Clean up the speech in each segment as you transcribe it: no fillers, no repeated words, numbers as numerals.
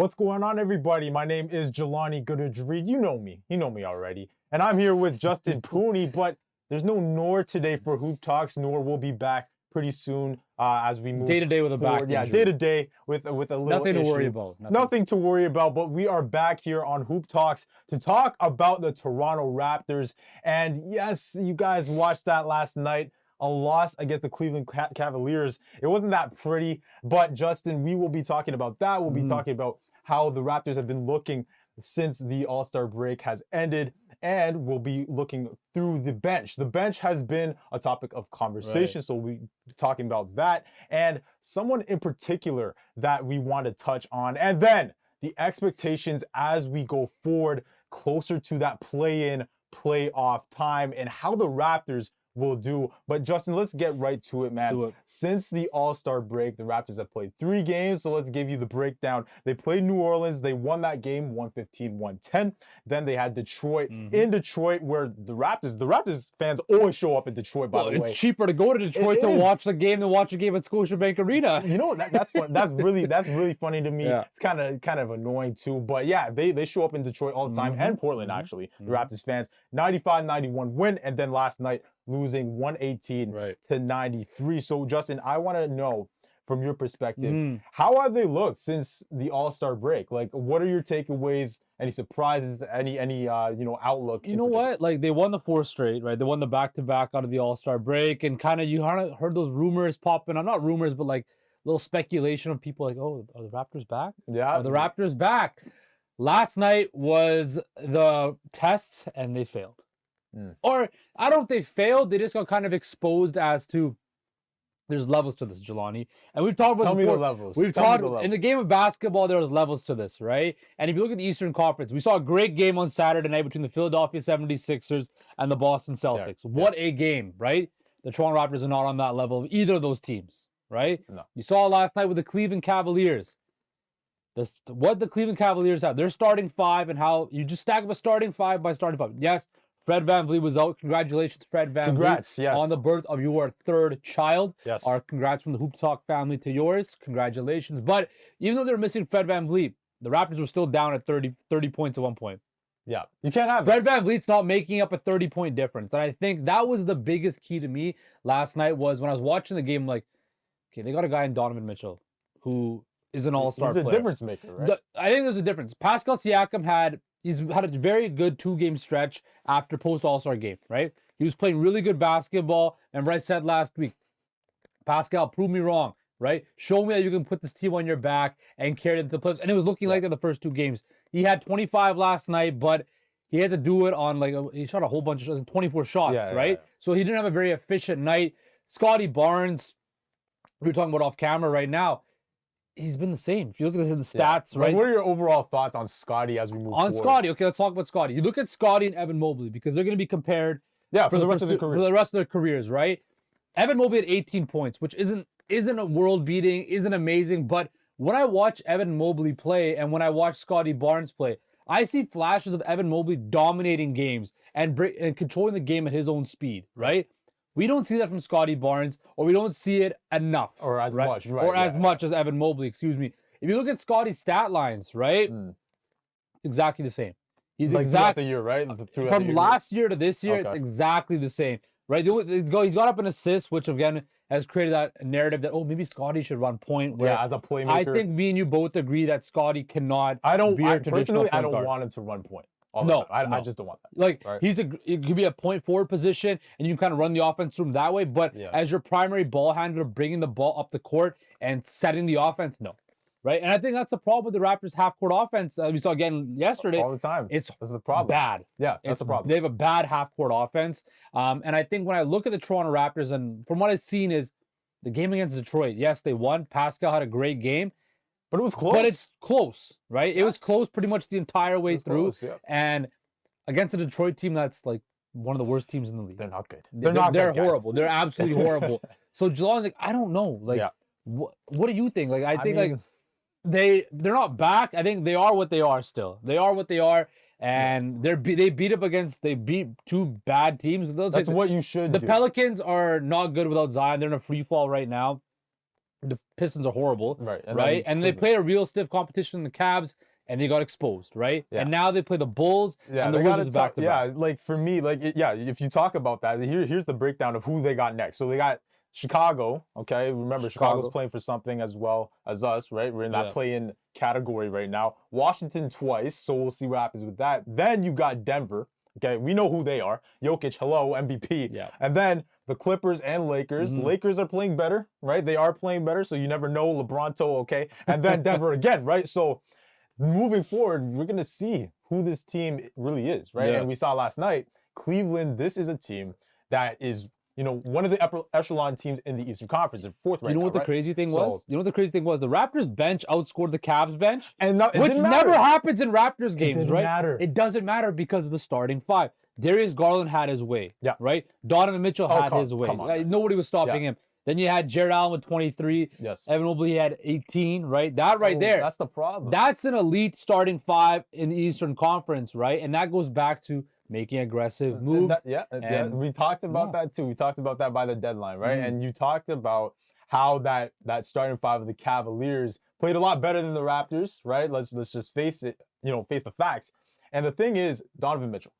What's going on, everybody? My name is Jelani Goodrige-Reid. You know me already. And I'm here with Justin Pooni, but there's no Nor today for Hoop Talks. Nor will be back pretty soon as we move day to day with a back injury. Yeah, injury. day to day with a little nothing issue. To worry about. Nothing to worry about, but we are back here on Hoop Talks to talk about the Toronto Raptors. And yes, you guys watched that last night. A loss against the Cleveland Cavaliers. It wasn't that pretty, but Justin, we will be talking about that. We'll be talking about how the Raptors have been looking since the All-Star break has ended, and we'll be looking through the bench. The bench has been a topic of conversation, so we'll be talking about that, and someone in particular that we want to touch on, and then the expectations as we go forward closer to that play-in, playoff time, and how the Raptors will do. But Justin, let's get right to it, man. Let's do it. Since the All-Star break, the Raptors have played 3 games, so let's give you the breakdown. They played New Orleans. They won that game 115-110. Then they had Detroit in Detroit, where the Raptors fans always show up in Detroit, by the way. It's cheaper to go to Detroit to watch the game than watch a game at Scotiabank Arena. You know, that's fun. That's really funny to me. Yeah. It's kind of annoying too. But yeah, they show up in Detroit all the time, and Portland actually. The Raptors fans, 95-91 win, and then last night losing 118 to 93. So Justin, I want to know from your perspective, how have they looked since the All-Star break? Like, what are your takeaways? Any surprises? Any outlook? You know what? Like, they won the 4 straight, right? They won the back-to-back out of the All-Star break, and you heard those rumors popping up. Not rumors, but like little speculation of people like, oh, are the Raptors back? Yeah. Are the Raptors back? Last night was the test, and they failed. Or I don't know if they failed. They just got kind of exposed as to there's levels to this, Jelani. And we've talked about Tell me the levels. We've talked in the game of basketball, there was levels to this, right? And if you look at the Eastern Conference, we saw a great game on Saturday night between the Philadelphia 76ers and the Boston Celtics. What a game, right? The Toronto Raptors are not on that level of either of those teams, right? No. You saw last night with the Cleveland Cavaliers. What the Cleveland Cavaliers have. Their starting 5 and how you just stack up a starting 5 by starting 5. Yes, Fred VanVleet was out. Congratulations, Fred VanVleet, on the birth of your 3rd child. Yes. Our congrats from the Hoop Talk family to yours. Congratulations. But even though they were missing Fred VanVleet, the Raptors were still down at 30 points at one point. Yeah, you can't have Fred VanVleet's not making up a 30-point difference. And I think that was the biggest key to me last night was when I was watching the game, like, okay, they got a guy in Donovan Mitchell who is an all-star player. He's a difference maker, right? I think there's a difference. Pascal Siakam he's had a very good 2-game stretch after post-All-Star game, right? He was playing really good basketball. And I said last week, Pascal, prove me wrong, right? Show me that you can put this team on your back and carry it to the playoffs. And it was looking like that the first 2 games. He had 25 last night, but he had to do it on he shot a whole bunch of shots, 24 shots, right? So he didn't have a very efficient night. Scotty Barnes, we were talking about off camera right now. He's been the same. If you look at the stats, right? What are your overall thoughts on Scotty as we move forward? On Scotty, okay, let's talk about Scotty. You look at Scotty and Evan Mobley because they're going to be compared for the rest of their careers. For the rest of their careers, right? Evan Mobley had 18 points, which isn't a world-beating, isn't amazing, but when I watch Evan Mobley play and when I watch Scotty Barnes play, I see flashes of Evan Mobley dominating games and controlling the game at his own speed, right? We don't see that from Scotty Barnes, or we don't see it enough. Or as much, right? Or as much as Evan Mobley, excuse me. If you look at Scotty's stat lines, right? It's exactly the same. He's like exactly the year, right? From last year to this year, it's exactly the same, right? He's got up an assist, which again has created that narrative that, oh, maybe Scotty should run point. Where as a playmaker. I think me and you both agree that Scotty cannot. Personally, I don't want him to run point. No, I just don't want that. Like, it could be a point forward position, and you can kind of run the offense through him that way. But as your primary ball handler, bringing the ball up the court and setting the offense, no. Right? And I think that's the problem with the Raptors' half-court offense. We saw again yesterday. All the time. That's the problem. Bad. Yeah, that's the problem. They have a bad half-court offense. And I think when I look at the Toronto Raptors, and from what I've seen is the game against Detroit, yes, they won. Pascal had a great game. But it was close. But it's close, right? It was close pretty much the entire way through. Close, and against a Detroit team that's like one of the worst teams in the league. They're not good. They're horrible. They're absolutely horrible. So Jelani, like, I don't know. Like, what do you think? Like, I think they're not back. I think they are what they are still. They are what they are. And they beat 2 bad teams. That's what you should do. The Pelicans are not good without Zion. They're in a free fall right now. the Pistons are horrible, Right, and right? then And they played a real stiff competition in the Cavs, and they got exposed, right? Yeah. And now they play the Bulls Yeah, and the they gotta Wizards back to back. Yeah, like for me, like if you talk about that, here's the breakdown of who they got next. So they got Chicago. Okay, remember Chicago's playing for something as well as us, right? We're in that play-in category right now. Washington twice, so we'll see what happens with that. Then you got Denver. Okay, we know who they are. Jokic, hello, MVP. Yeah. And then the Clippers and Lakers. Lakers are playing better, right? They are playing better, so you never know. LeBronto, okay. And then Denver again, right? So moving forward, we're going to see who this team really is, right? Yeah. And we saw last night, Cleveland, this is a team that is, one of the upper echelon teams in the Eastern Conference. They're fourth right now, You know what the crazy thing was? You know what the crazy thing was? The Raptors bench outscored the Cavs bench, which never happens in Raptors games, didn't right? matter. It doesn't matter because of the starting five. Darius Garland had his way, Yeah. right? Donovan Mitchell had his way. come on, Nobody was stopping him. Then you had Jared Allen with 23. Yes. Evan Mobley had 18, right? That right there. That's the problem. That's an elite starting five in the Eastern Conference, right? And that goes back to making aggressive moves. We talked about that too. We talked about that by the deadline, right? And you talked about how that starting five of the Cavaliers played a lot better than the Raptors, right? Let's just face it, face the facts. And the thing is, Donovan Mitchell.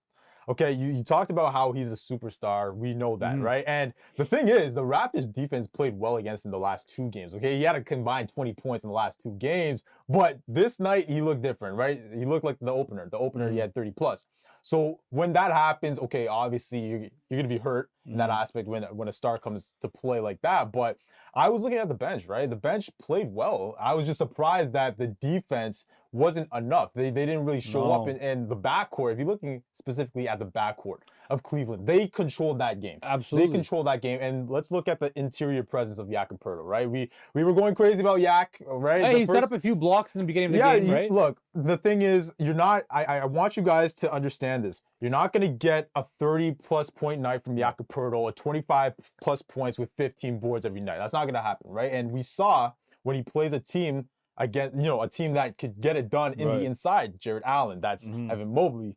Okay, you talked about how he's a superstar. We know that, right? And the thing is, the Raptors defense played well against in the last two games. Okay, he had a combined 20 points in the last two games, but this night he looked different, right? He looked like the opener. The opener, he had 30 plus. So when that happens, okay, obviously you're gonna be hurt in that aspect when a star comes to play like that. But I was looking at the bench, right? The bench played well. I was just surprised that the defense wasn't enough. They didn't really show up in the backcourt. If you're looking specifically at the backcourt of Cleveland, they controlled that game. Absolutely. They controlled that game. And let's look at the interior presence of Yak and Pirtle, right? We were going crazy about Yak, right? Hey, he set up a few blocks in the beginning of the game, right? Look, the thing is, you're not, I want you guys to understand this. You're not going to get a 30-plus point night from Yak and Pirtle, a 25-plus points with 15 boards every night. That's not going to happen, right? And we saw when he plays a team against, a team that could get it done in the inside, Jared Allen, that's Evan Mobley,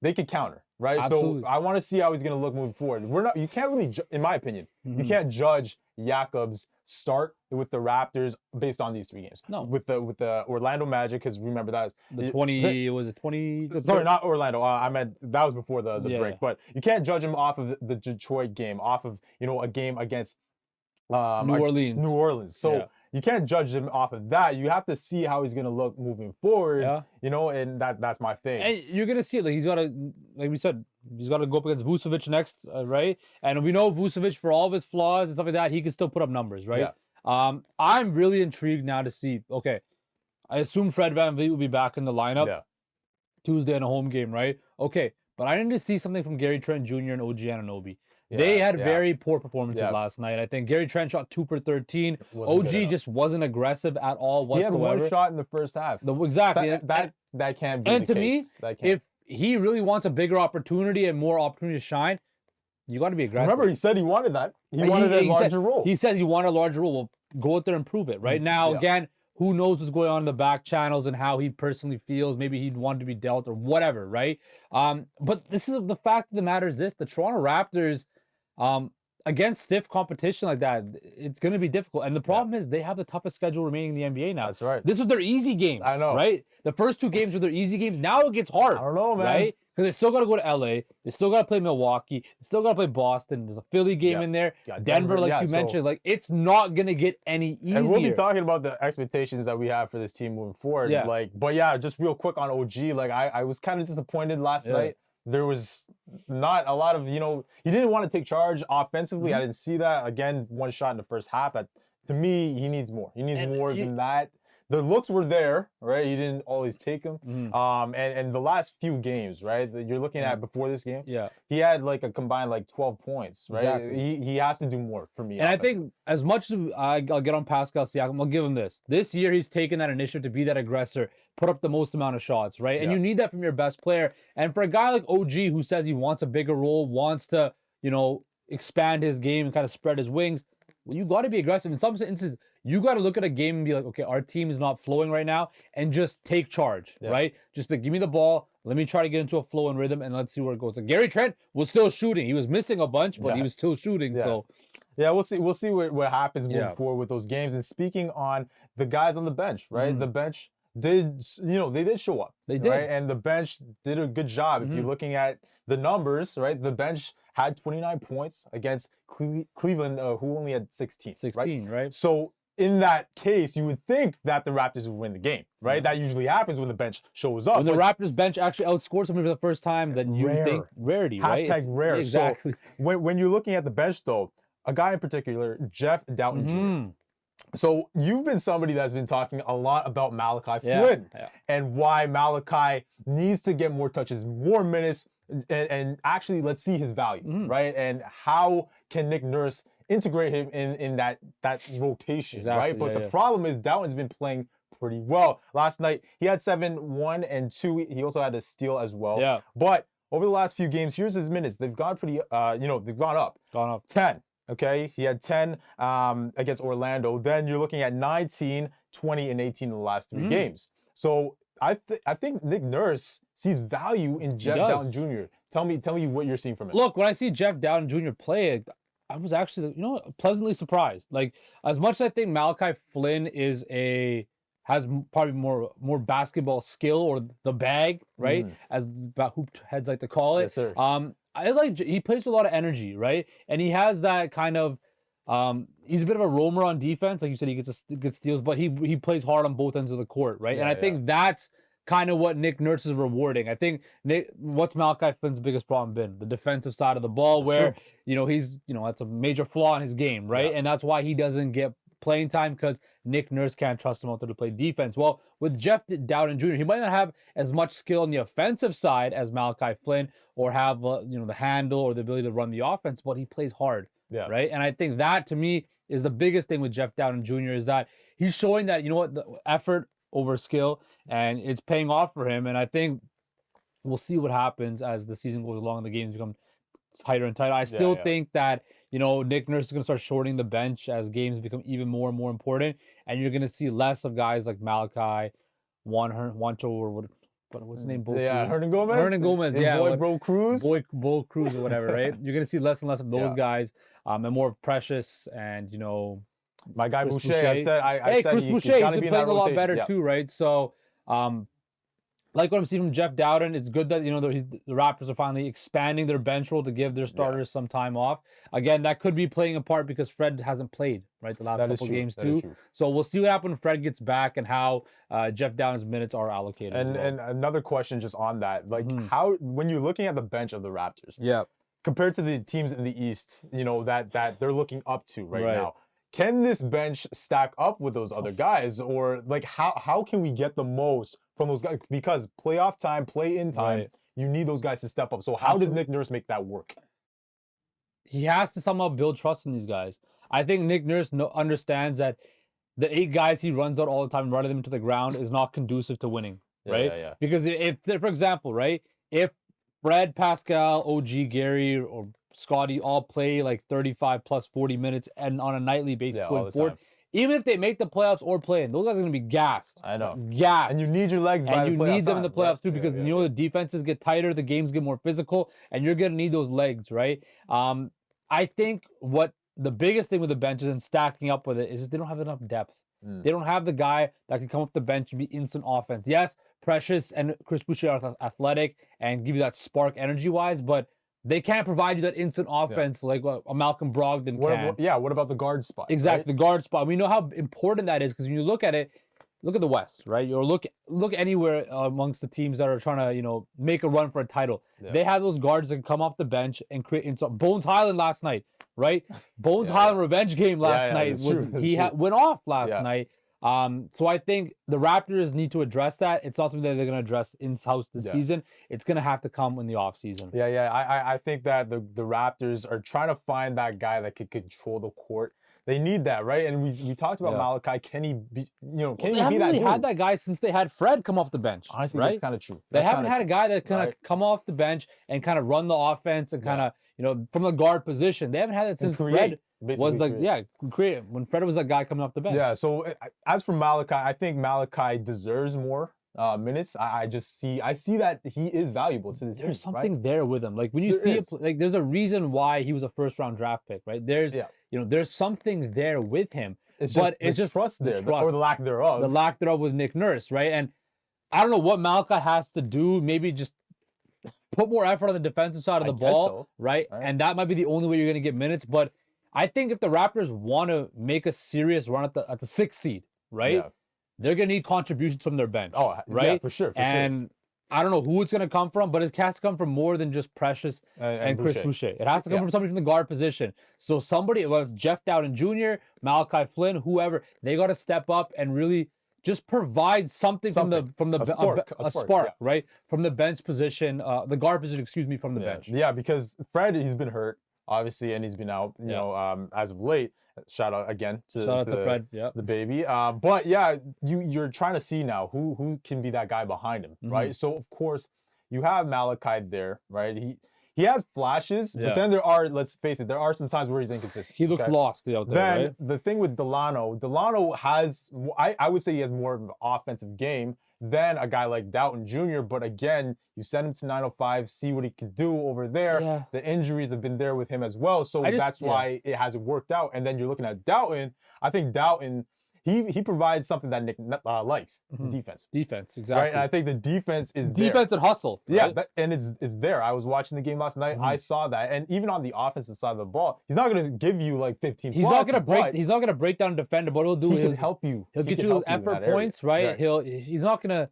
they could counter, right? Absolutely. So I want to see how he's going to look moving forward. You can't really, in my opinion, you can't judge Jakob's start with the Raptors based on these three games. No. With the Orlando Magic, because remember that was 20? Sorry, not Orlando. I meant that was before the break. But you can't judge him off of the Detroit game, off of a game against New Orleans. New Orleans. So you can't judge him off of that. You have to see how he's gonna look moving forward. And that's my thing. And you're gonna see it. Like he's got to, like we said, he's got to go up against Vucevic next, right? And we know Vucevic, for all of his flaws and stuff like that, he can still put up numbers, right? I'm really intrigued now to see. Okay, I assume Fred VanVleet will be back in the lineup Tuesday in a home game, right? Okay, but I need to see something from Gary Trent Jr. and OG Anunoby. They had very poor performances last night. I think Gary Trent shot 2 for 13. OG just wasn't aggressive at all whatsoever. He had one shot in the first half. Exactly. That can't be and the to case. me, if he really wants a bigger opportunity and more opportunity to shine, you got to be aggressive. Remember, he said he wanted that. He wanted a larger role. He said he wanted a larger role. Well, go out there and prove it. Right now, again, who knows what's going on in the back channels and how he personally feels. Maybe he'd want to be dealt or whatever, right? But this is the fact of the matter is this: the Toronto Raptors, against stiff competition like that, it's going to be difficult. And the problem is they have the toughest schedule remaining in the NBA now. That's right. This was their easy games. I know. Right? The first two games were their easy games. Now it gets hard. I don't know, man. Right? Because they still got to go to LA. They still got to play Milwaukee. They still got to play Boston. There's a Philly game in there. Denver, like you mentioned. Like, it's not going to get any easier. And we'll be talking about the expectations that we have for this team moving forward. But just real quick on OG. Like, I was kind of disappointed last night. There was not a lot of, he didn't want to take charge offensively. I didn't see that. Again, one shot in the first half. That, to me, he needs more. He needs more than that. The looks were there, right? He didn't always take them. And the last few games, right? That you're looking at before this game, he had like a combined 12 points, right? Exactly. He has to do more for me. And I think as much as I'll get on Pascal Siakam, I'll give him this. This year, he's taken that initiative to be that aggressor, put up the most amount of shots, right? And you need that from your best player. And for a guy like OG who says he wants a bigger role, wants to, expand his game and kind of spread his wings, well, you got to be aggressive. In some instances, you got to look at a game and be like, okay, our team is not flowing right now, and just take charge, right? Just give me the ball. Let me try to get into a flow and rhythm, and let's see where it goes. And Gary Trent was still shooting. He was missing a bunch, but he was still shooting. So Yeah, we'll see. We'll see what happens moving Yeah. forward with those games. And speaking on the guys on the bench, right? Mhm. The bench did, they did show up. They did. Right? And the bench did a good job. If you're Mhm. looking at the numbers, right? The bench had 29 points against Cleveland, who only had 16. 16, right? So in that case, you would think that the Raptors would win the game, right? That usually happens when the bench shows up. When the but Raptors bench actually outscored somebody for the first time, then you think rarity, right? Hashtag rare. Exactly. So when you're looking at the bench, though, a guy in particular, Jeff Dowtin Jr. Mhm. So you've been somebody that's been talking a lot about Malachi Yeah, Flynn yeah. and why Malachi needs to get more touches, more minutes, and actually let's see his value, right? And how can Nick Nurse integrate him in that rotation, Exactly, right? But yeah, the yeah. problem is Dowtin's been playing pretty well. Last night he had 7, 1, and 2. He also had a steal as well. Yeah. But over the last few games, here's his minutes. They've gone pretty, they've gone up. Gone up. 10. Okay, he had 10 against Orlando. Then you're looking at 19, 20, and 18 in the last 3 games. So I think Nick Nurse sees value in Jeff Dowtin Jr. Tell me what you're seeing from him. Look, when I see Jeff Dowtin Jr. play, I was actually, pleasantly surprised. Like, as much as I think Malachi Flynn has probably more basketball skill or the bag, right? As hoop heads like to call it. Yes, sir. He plays with a lot of energy, right? And he has that kind of he's a bit of a roamer on defense. Like you said, he gets steals, but he plays hard on both ends of the court, right? And I think that's kind of what Nick Nurse is rewarding. I think what's Malachi Flynn's biggest problem been? The defensive side of the ball, where he's that's a major flaw in his game, right? And that's why he doesn't get playing time, because Nick Nurse can't trust him out there to play defense. Well, with Jeff Dowtin Jr., he might not have as much skill on the offensive side as Malachi Flynn, or have the handle or the ability to run the offense, but he plays hard, right? And I think that, to me, is the biggest thing with Jeff Dowtin Jr. is that he's showing that the effort over skill, and it's paying off for him. And I think we'll see what happens as the season goes along and the games become tighter and tighter. I still think that Nick Nurse is going to start shortening the bench as games become even more and more important, and you're going to see less of guys like Malachi, Juancho, or what's his name? Hernan Gomez. Hernan Gomez, Bro Cruz. Bo Cruz or whatever, right? You're going to see less and less of those guys, and more of Precious and my guy Chris Boucher. I said Chris he's Boucher, got to he's be been in that playing a lot rotation. better too, right? So, like what I'm seeing from Jeff Dowtin, it's good that the Raptors are finally expanding their bench role to give their starters some time off. Again, that could be playing a part because Fred hasn't played the last couple games too. So we'll see what happens when Fred gets back and how Jeff Dowtin's minutes are allocated. And another question just on that, like how, when you're looking at the bench of the Raptors, compared to the teams in the East, that they're looking up to right now. Can this bench stack up with those other guys, or like how can we get the most from those guys? Because playoff time, play-in time, you need those guys to step up. So how does Nick Nurse make that work? He has to somehow build trust in these guys. I think Nick Nurse understands that the 8 guys he runs out all the time, running them into the ground, is not conducive to winning, right? Because if, for example, right, if Fred, Pascal, OG, Gary, or Scotty all play like 35 plus 40 minutes and on a nightly basis going forward, even if they make the playoffs or play in, those guys are going to be gassed. I know. Gassed. And you need your legs by the playoffs. And you need them in the playoffs too, because the defenses get tighter, the games get more physical, and you're going to need those legs, right? I think what the biggest thing with the bench is, and stacking up with it, is they don't have enough depth. They don't have the guy that can come off the bench and be instant offense. Yes, Precious and Chris Boucher are athletic and give you that spark energy-wise, but they can't provide you that instant offense like a Malcolm Brogdon can. What about the guard spot? Exactly, the guard spot. We know how important that is, because when you look at it, look at the West, right? Or look anywhere amongst the teams that are trying to make a run for a title. They have those guards that can come off the bench and create instant. Bones Highland last night, right? Bones Highland revenge game last night went off last night. So I think the Raptors need to address that. It's not something that they're going to address in-house this season. It's going to have to come in the offseason. I think that the Raptors are trying to find that guy that could control the court. They need that, right? And we talked about Malachi. Can he be, can he be that dude? They haven't really had that guy since they had Fred come off the bench. Honestly, right? that's kind of true. They haven't had a guy that kind of come off the bench and kind of run the offense and kind of, from the guard position. They haven't had it since Fred was creative. When Fred was that guy coming off the bench. Yeah, so as for Malachi, I think Malachi deserves more minutes, I see that he is valuable to this team. There's something there with him. Like when you like there's a reason why he was a first round draft pick, right? There's there's something there with him. It's just trust there, or the lack thereof. The lack thereof with Nick Nurse, right? And I don't know what Malachi has to do. Maybe just put more effort on the defensive side of the ball, right? And that might be the only way you're going to get minutes. But I think if the Raptors want to make a serious run at the 6th seed, right? Yeah. They're going to need contributions from their bench. Oh, right? Yeah, for sure. And I don't know who it's going to come from, but it has to come from more than just Precious and Chris Boucher. It has to come from somebody from the guard position. So somebody, well, Jeff Dowtin Jr., Malachi Flynn, whoever, they got to step up and really just provide something. From a spark, right? From the bench position, the guard position, excuse me, from the bench. Yeah, because Fred, he's been hurt, obviously, and he's been out, you know, as of late. Shout out again to Fred, the baby. But yeah, you're trying to see now who can be that guy behind him, right? So of course you have Malachi there, right? He has flashes, but then there are, let's face it, there are some times where he's inconsistent. He looks lost out there. Then right? The thing with Delano has, I would say he has more of an offensive game than a guy like Dowtin Jr. But again, you send him to 905, see what he can do over there. Yeah. The injuries have been there with him as well. So that's why it hasn't worked out. And then you're looking at Dowtin. I think Dowtin, he provides something that Nick likes, defense. Defense, exactly. Right? And I think the defense is defense there. And hustle. Right? Yeah, and it's there. I was watching the game last night. I saw that. And even on the offensive side of the ball, he's not going to give you like 15 He's not going to break down a defender, but what he'll do is help you. He'll get you those effort points, right? He's not going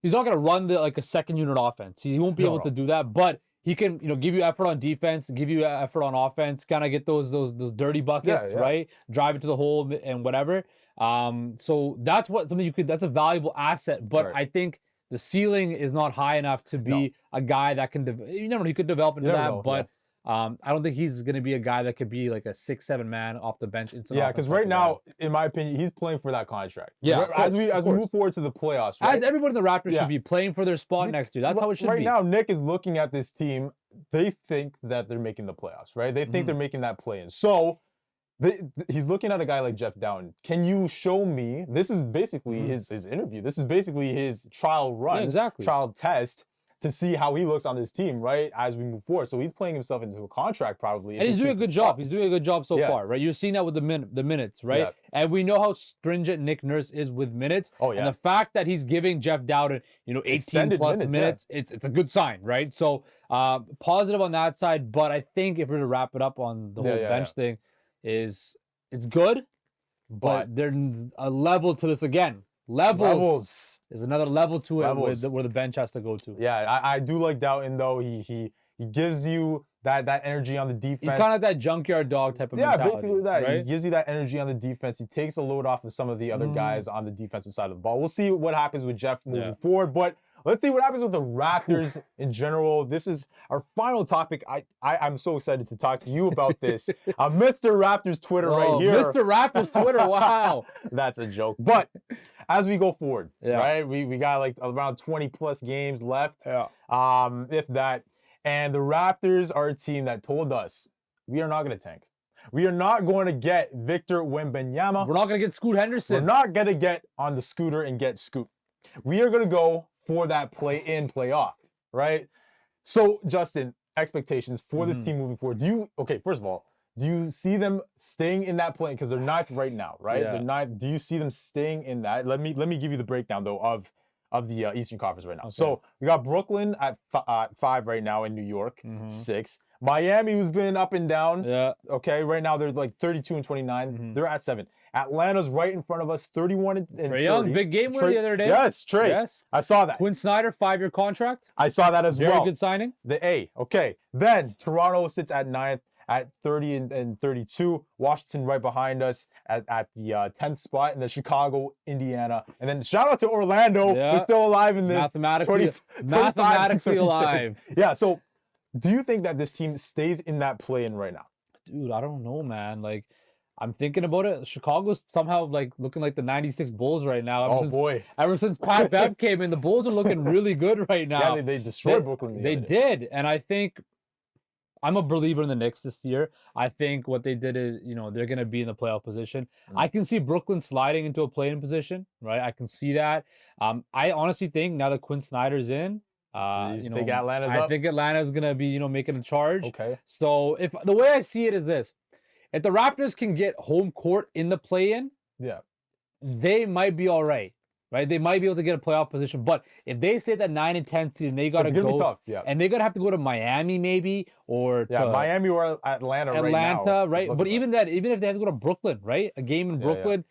to run like a second unit offense. He won't be able to do that, but he can, give you effort on defense, give you effort on offense, kind of get those dirty buckets, right? Drive it to the hole and whatever. So that's that's a valuable asset, but I think the ceiling is not high enough to be a guy that can, you never know, he could develop into that, but I don't think he's going to be a guy that could be like a 6-7 man off the bench. Yeah, because right now, in my opinion, he's playing for that contract. Yeah, as we move forward to the playoffs, right? As everybody in the Raptors should be playing for their spot next year. That's how it should be. Right now, Nick is looking at this team. They think that they're making the playoffs, right? They think they're making that play-in. So he's looking at a guy like Jeff Dowtin. Can you show me? This is basically his interview. This is basically his trial run, trial test to see how he looks on this team, right, as we move forward. So he's playing himself into a contract probably. And he's doing a good job. He's doing a good job so far, right? You're seeing that with the minutes, right? Yeah. And we know how stringent Nick Nurse is with minutes. Oh, yeah. And the fact that he's giving Jeff Dowtin, 18 plus minutes, it's a good sign, right? So positive on that side. But I think if we're to wrap it up on the whole bench thing, it's good, but there's a level to this again. Levels. There's another level to it where the bench has to go to. Yeah, I do like Dowtin though. He gives you that energy on the defense. He's kind of like that junkyard dog type of mentality. Yeah, basically that. Right? He gives you that energy on the defense. He takes a load off of some of the other guys on the defensive side of the ball. We'll see what happens with Jeff moving forward, but let's see what happens with the Raptors in general. This is our final topic. I'm so excited to talk to you about this. Mr. Raptors Twitter right here. Mr. Raptors Twitter, wow. That's a joke. But as we go forward, right? We got like around 20 plus games left. Yeah. If that. And the Raptors are a team that told us we are not going to tank. We are not going to get Victor Wembanyama. We're not going to get Scoot Henderson. We're not going to get on the scooter and get Scoot. We are going to go for that play-in, play-off, right? So, Justin, expectations for this team moving forward. First of all, do you see them staying in that play? Because they're ninth right now, right? Yeah. They're ninth. Do you see them staying in that? Let me give you the breakdown, though, of the Eastern Conference right now. Okay. So, we got Brooklyn at 5 right now in New York, 6. Miami, who's been up and down. Yeah. Okay, right now they're like 32 and 29. They're at 7. Atlanta's right in front of us, 31 and 30. Trae Young, big game winner the other day. Yes, Trae. Yes. I saw that. Quinn Snyder, 5-year contract. I saw that as well. Very good signing. The A. Okay. Then Toronto sits at 9th at 30 and 32. Washington right behind us at the 10th spot. And then Chicago, Indiana. And then shout out to Orlando. Yeah. They're still alive in this. Mathematically alive. Yeah, so do you think that this team stays in that play-in right now? Dude, I don't know, man. Like, I'm thinking about it. Chicago's somehow like looking like the 96 Bulls right now. Ever since Pat Bev came in, the Bulls are looking really good right now. Yeah, they destroyed Brooklyn. They did. And I think I'm a believer in the Knicks this year. I think what they did is, they're going to be in the playoff position. I can see Brooklyn sliding into a play-in position, right? I can see that. I honestly think now that Quinn Snyder's in, you think Atlanta's up? I think Atlanta's going to be, making a charge. Okay. So if the way I see it is this, if the Raptors can get home court in the play-in, yeah, they might be all right. Right, they might be able to get a playoff position, but if they stay at that 9 and 10 seed, and they got to go, be tough, yeah. And they got to have to go to Miami maybe, or Miami or Atlanta right now. Right? But even if they have to go to Brooklyn, right, a game in Brooklyn,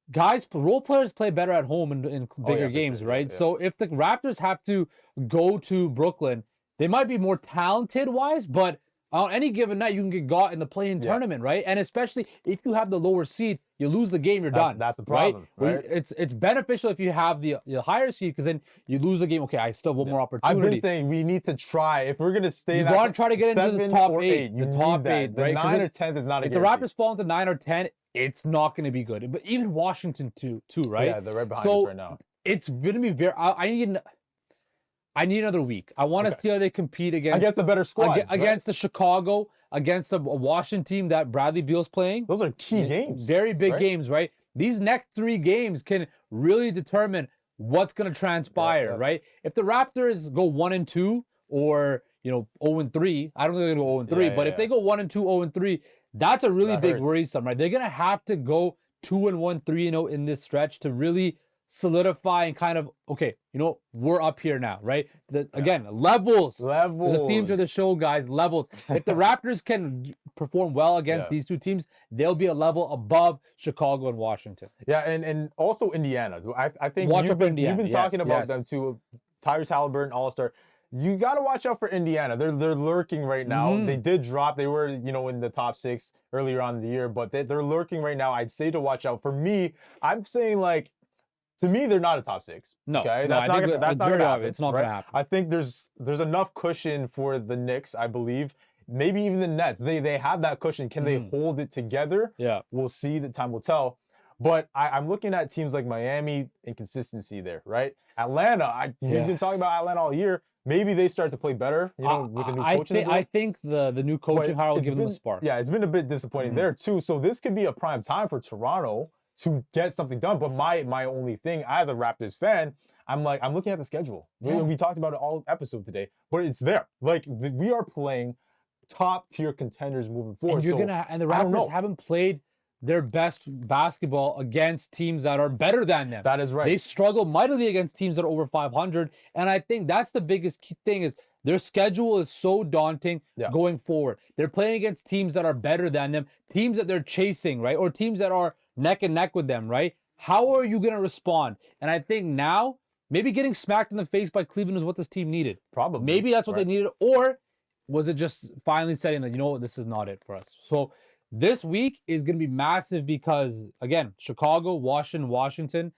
guys, role players play better at home in bigger games, sure. right? Yeah. So if the Raptors have to go to Brooklyn, they might be more talented wise, but on any given night, you can get got in the play-in tournament, right? And especially if you have the lower seed, you lose the game, you're done. That's the problem, right? It's beneficial if you have the higher seed, because then you lose the game. Okay, I still have one more opportunity. I've been saying we need to try. If we're gonna stay, you got to try to get into the top 8. The top 8, right? The 9 or 10 is not a guarantee. If the Raptors fall into 9 or 10, it's not going to be good. But even Washington too, right? Yeah, they're right behind us right now. It's going to be very. I need another week. I want to see how they compete against the better squads, against the Chicago, against the Washington team that Bradley Beal's playing. Those are key games. Very big games, right? These next 3 games can really determine what's going to transpire, right? If the Raptors go 1-2 or 0-3, I don't think they're going to go 0-3, but if they go 1-2, 0-3, that's a really big worrisome, right? They're going to have to go 2-1, 3-0 in this stretch to really solidify and kind of, okay, we're up here now, right? Again, levels. The theme to the show, guys, levels. If the Raptors can perform well against these 2 teams, they'll be a level above Chicago and Washington. Yeah, and also Indiana. I think you've been talking about them too. Tyrese Halliburton, All-Star. You got to watch out for Indiana. They're lurking right now. They did drop. They were, in the top 6 earlier on in the year, but they're lurking right now. I'd say to watch out. For me, I'm saying to me, they're not a top 6. No, okay? That's not going to happen. It's not going to happen. I think there's enough cushion for the Knicks, I believe. Maybe even the Nets. They have that cushion. Can they hold it together? Yeah. We'll see. The time will tell. But I'm looking at teams like Miami, inconsistency there, right? Atlanta, we've been talking about Atlanta all year. Maybe they start to play better, with a new coach. I think the new coaching hire will give them a spark. Yeah, it's been a bit disappointing there too. So this could be a prime time for Toronto to get something done. But my only thing as a Raptors fan, I'm looking at the schedule. We talked about it all episode today, but it's there. We are playing top tier contenders moving forward. And the Raptors haven't played their best basketball against teams that are better than them. That is right. They struggle mightily against teams that are over 500. And I think that's the biggest key thing is their schedule is so daunting going forward. They're playing against teams that are better than them, teams that they're chasing, right? Or teams that are neck and neck with them, right? How are you going to respond? And I think now, maybe getting smacked in the face by Cleveland is what this team needed. Probably. Maybe that's what they needed. Or was it just finally saying that, this is not it for us? So this week is going to be massive because, again, Chicago, Washington,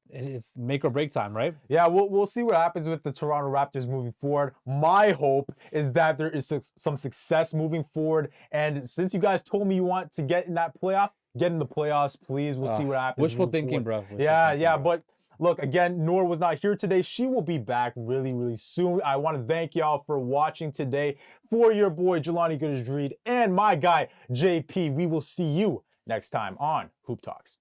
it's make or break time, right? Yeah, we'll see what happens with the Toronto Raptors moving forward. My hope is that there is some success moving forward. And since you guys told me you want to get in that playoff, get in the playoffs, please. We'll see what happens. Wishful thinking, bro. But look, again, Noor was not here today. She will be back really, really soon. I want to thank y'all for watching today. For your boy, Jelani Goodrige-Reid, and my guy, JP, we will see you next time on Hoop Talks.